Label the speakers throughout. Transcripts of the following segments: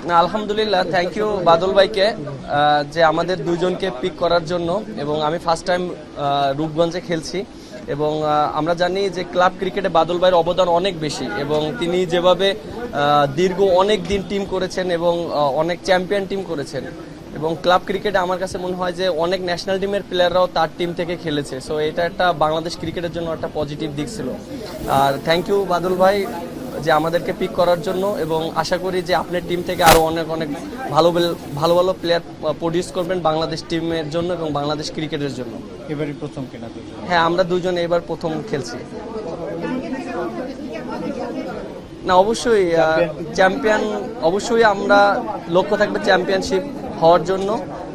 Speaker 1: না, আলহামদুলিল্লাহ, thank you বাদল ভাইকে যে আমাদের দুইজনকে পিক করার জন্য। এবং আমি ফার্স্ট টাইম রূপগঞ্জে খেলছি এবং আমরা জানি যে ক্লাব ক্রিকেটে বাদল ভাইয়ের অবদান অনেক বেশি এবং তিনি যেভাবে দীর্ঘ অনেক দিন টিম করেছেন এবং অনেক চ্যাম্পিয়ন টিম করেছেন এবং ক্লাব ক্রিকেটে আমার কাছে মনে হয় যে অনেক ন্যাশনাল টিমের প্লেয়াররাও তার টিম থেকে খেলেছে। সো এটা একটা বাংলাদেশ ক্রিকেটের জন্য একটা পজিটিভ দিক ছিল। আর থ্যাংক ইউ বাদল ভাই যে আমাদেরকে পিক করার জন্য এবং আশা করি যে আপনার টিম থেকে আরও অনেক অনেক ভালো ভালো ভালো প্লেয়ার প্রডিউস করবেন বাংলাদেশ টিমের জন্য এবং বাংলাদেশ ক্রিকেটের জন্য।
Speaker 2: এবারই প্রথম কেনা?
Speaker 1: হ্যাঁ, আমরা দুজন এবার প্রথম খেলছি। না, অবশ্যই চ্যাম্পিয়ন, অবশ্যই আমরা লক্ষ্য থাকবে চ্যাম্পিয়নশিপ হওয়ার জন্য,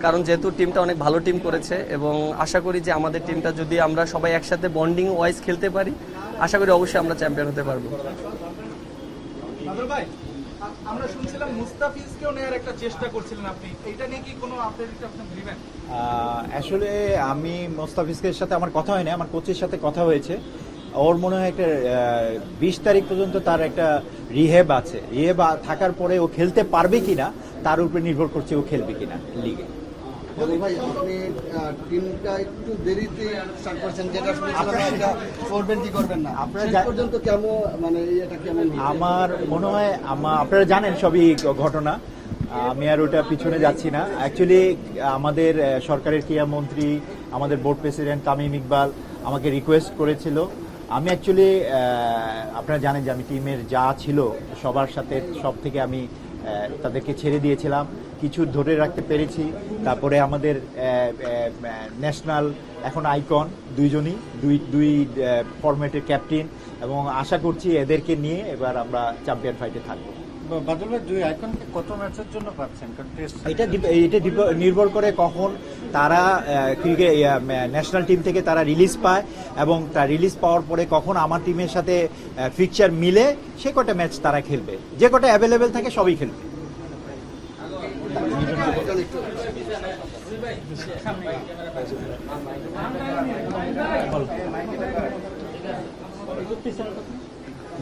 Speaker 1: কারণ যেহেতু টিমটা অনেক ভালো টিম করেছে এবং আশা করি যে আমাদের টিমটা যদি আমরা সবাই একসাথে বন্ডিং ওয়াইজ খেলতে পারি, আশা করি অবশ্যই আমরা চ্যাম্পিয়ন হতে পারবো।
Speaker 3: ভাই, আমরা শুনছিলাম মুস্তাফিজকেও নেয়ার একটা চেষ্টা করছিলেন আপনি, এইটা নিয়ে কি কোনো আপডেট আপনি দিবেন?
Speaker 2: আসলে আমি মুস্তাফিজের সাথে আমার কথা হয়নি, আমার কোচের সাথে কথা হয়েছে। ওর মনে হয় একটা 20 তারিখ পর্যন্ত তার একটা রিহেব আছে। রিহেব থাকার পরে ও খেলতে পারবে কিনা তার উপরে নির্ভর করছে ও খেলবে কিনা লিগে।
Speaker 4: ভাই, আপনি টিমটা একটু দেরিতে স্টার্ট করেছেন, যেটা শুনেছিলাম এটা করবেন কি করবেন না, আপনারা পর্যন্ত কেমন, মানে এটা কেমন?
Speaker 2: আমার মনে হয় আপনারা জানেন সবই ঘটনা, আমি আর ওটা পিছনে যাচ্ছি না। অ্যাকচুয়ালি আমাদের সরকারের ক্রীড়া মন্ত্রী, আমাদের বোর্ড প্রেসিডেন্ট তামিম ইকবাল আমাকে রিকোয়েস্ট করেছিল। আমি অ্যাকচুয়ালি আপনারা জানেন যে আমি টিমের যা ছিল সবার সাথে সব থেকে আমি তাদেরকে ছেড়ে দিয়েছিলাম, কিছু ধরে রাখতে পেরেছি। তারপরে আমাদের ন্যাশনাল এখন আইকন দুইজনই, দুই ফরম্যাটের ক্যাপ্টেন, এবং আশা করছি এদেরকে নিয়ে এবার আমরা চ্যাম্পিয়ন ফাইটে থাকবো।
Speaker 3: বাদল ভাই, দুই আইকনকে কত ম্যাচের জন্য পাচ্ছেন?
Speaker 2: এটা নির্ভর করে কখন তারা ক্রিকেট ন্যাশনাল টিম থেকে তারা রিলিজ পায় এবং তার রিলিজ পাওয়ার পরে কখন আমার টিমের সাথে ফিকচার মিলে সে কটা ম্যাচ তারা খেলবে, যে কটা অ্যাভেলেবেল থাকে সবই খেলবে।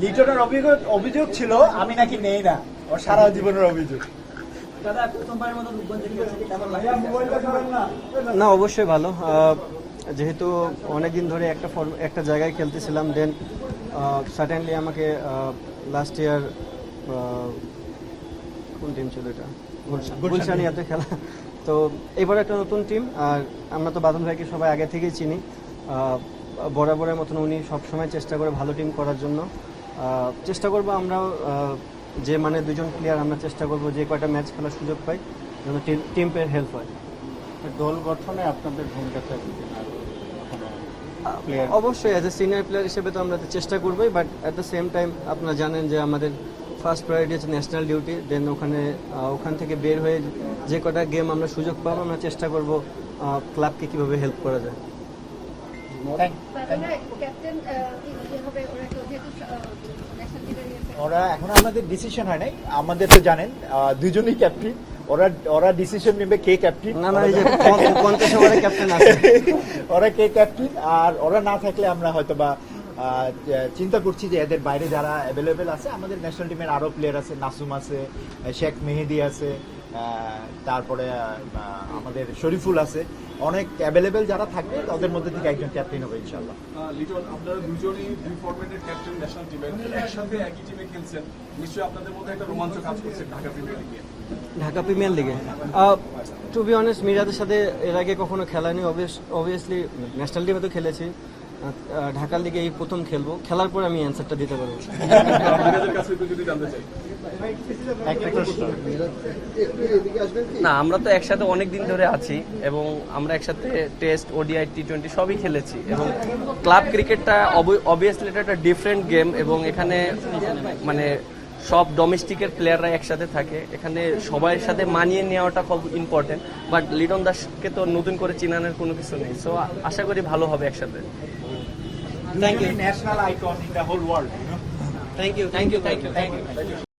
Speaker 2: লিটনের অভিযোগ ছিল আমি নাকি নেই না, ওর সারা জীবনের অভিযোগ।
Speaker 5: না, অবশ্যই ভালো, যেহেতু অনেকদিন ধরে একটা জায়গায় খেলতেছিলাম। দেন সার্টেনলি আমাকে লাস্ট ইয়ার কোন টিম ছিল এটা, গুলশানিয়াতে খেলা, তো এবার একটা নতুন টিম। আর আমরা তো বাদল ভাইকে সবাই আগে থেকেই চিনি, বরাবরের মতন উনি সবসময় চেষ্টা করে ভালো টিম করার জন্য। চেষ্টা করবো আমরা যে মানে দুজন প্লেয়ার, আমরা চেষ্টা করবো যে কয়টা ম্যাচ খেলার সুযোগ পাই যেন টিমের হেল্প হয়।
Speaker 3: দল গঠনে আপনাদের ভূমিকা থাকবে?
Speaker 5: অবশ্যই অ্যাজ এ সিনিয়র প্লেয়ার হিসেবে তো আমরা চেষ্টা করবোই, but at the same time আপনারা জানেন যে আমাদের ফার্স্ট প্রায়োরিটি হচ্ছে ন্যাশনাল ডিউটি। দেন ওখান থেকে বের হয়ে যে কটা গেম আমরা সুযোগ পাবো, আমরা চেষ্টা করবো ক্লাবকে কীভাবে হেল্প করা যায়।
Speaker 2: ওরা এখন আমাদের ডিসিশন হয় নাই, আমাদের তো জানেন দুজনই ক্যাপ্টেন, ওরা ডিসিশন নেবে কে ক্যাপ্টেন।
Speaker 5: না, এই যে 50 ওভারে ক্যাপ্টেন আছে,
Speaker 2: ওরা কে ক্যাপ্টেন। আর ওরা না থাকলে আমরা হয়তো বা চিন্তা করছি যে এদের বাইরে যারা অ্যাভেলেবেল আছে, আমাদের ন্যাশনাল টিমের আরো প্লেয়ার আছে, নাসুম আছে, শেখ মেহেদি আছে, তারপরে আমাদের শরীফুল আছে, অনেক অ্যাভেলেবেল যারা থাকবে তাদের মধ্যে থেকে একজন ক্যাপ্টেন হবে ইনশাআল্লাহ।
Speaker 3: লিটন, আপনারা দুজনই দুই ফরম্যাটের ক্যাপ্টেন ন্যাশনাল টিমের, একসাথে একই টিমে খেলছেন, নিশ্চয়ই আপনাদের মধ্যে একটা রোমাঞ্চ কাজ করছে ঢাকা প্রিমিয়ার লিগে।
Speaker 5: ঢাকা প্রিমিয়ার লিগে টু বি অনেস্ট মিরাজের সাথে এর আগে কখনো খেলা নেই। অবভিয়াসলি ন্যাশনাল টিমে তো খেলেছি, ঢাকার লিগে এই প্রথম খেলবো, খেলার পরে আমি অ্যান্সারটা দিতে পারবো।
Speaker 1: না, আমরা তো একসাথে অনেক দিন ধরে আছি এবং আমরা একসাথে টেস্ট, ওডিআই, টি20 সবই খেলেছি এবং ক্লাব ক্রিকেটটা অবভিয়াসলি এটা একটা ডিফারেন্ট গেম এবং এখানে মানে সব ডোমেস্টিকের প্লেয়াররা একসাথে থাকে, এখানে সবার সাথে মানিয়ে নেওয়াটা খুব ইম্পর্টেন্ট। বাট লিটন দাসকে তো নতুন করে চিনানোর কোনো কিছু নেই, সো আশা করি ভালো হবে একসাথে।
Speaker 2: National icon in the whole world.
Speaker 5: Thank you.